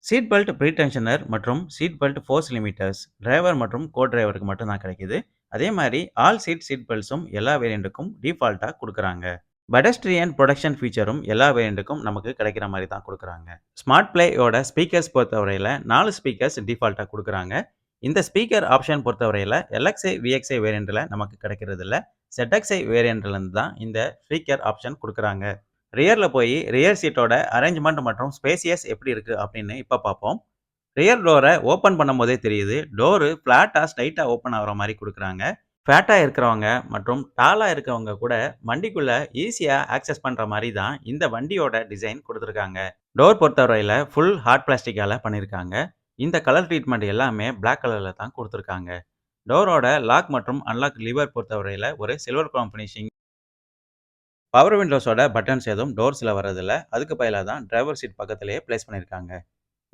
Seat belt pretensioner மற்றும் seat belt force limiters driver மற்றும் co டிரைவருக்கு மட்டும் தான் கிடைக்குது. அதே மாதிரி ஆல் சீட் பெல்ட்ஸும் எல்லா வேரியண்ட்டுக்கும் டிஃபால்ட்டா குடுக்குறாங்க. பெடஸ்ட்ரியன் புரொடக்ஷன் ஃபீச்சரும் எல்லா வேரியண்ட்டுக்கும் நமக்கு கிடைக்கிற மாதிரி தான் குடுக்குறாங்க. ஸ்மார்ட் பிளேயோட ஸ்பீக்கர்ஸ் பொறுத்தவரையில 4 ஸ்பீக்கர்ஸ் டிஃபால்ட்டா குடுக்குறாங்க. இந்த ஸ்பீக்கர் ஆப்ஷன் பொறுத்தவரையில எல்எக்ஸ்ஐ, விஎக்ஸ்ஐ வேரியண்ட்ல நமக்கு கிடைக்கிறதில்ல. ZXi வேரியண்ட்லேருந்து தான் இந்த ஸ்பீக்கர் ஆப்ஷன் குடுக்குறாங்க. ரியர்ல போய் ரியர் சீட்டோட அரேஞ்ச்மெண்ட் மற்றும் ஸ்பேசியஸ் எப்படி இருக்கு அப்படின்னு இப்ப பார்ப்போம். ரியர் டோர ஓப்பன் பண்ணும்போதே தெரியுது. டோரு ஃப்ளாட்டா ஸ்ட்ரைட்டா ஓப்பன் ஆகுற மாரி குடுக்குறாங்க. ஃபேட்டா இருக்கிறவங்க மற்றும் டாலா இருக்கவங்க கூட வண்டிக்குள்ள ஈஸியா ஆக்சஸ் பண்ற மாரி தான் இந்த வண்டியோட டிசைன் குடுத்துருக்காங்க. டோர் பொறுத்தவரையில ஃபுல் ஹார்ட் பிளாஸ்டிக்கால பண்ணியிருக்காங்க. இந்த கலர் ட்ரீட்மெண்ட் எல்லாமே பிளாக் கலர்ல தான் குடுத்துருக்காங்க. டோரோட லாக் மற்றும் அன்லாக் லிவர் பொறுத்தவரையில ஒரு சில்வர் குரோம் ஃபினிஷிங். பவர் விண்டோஸோட பட்டன்ஸ் எதுவும் டோர்ஸ்ல வர்றதில்ல. அதுக்கு பதிலா தான் டிரைவர் சீட் பக்கத்திலேயே பிளேஸ் பண்ணியிருக்காங்க.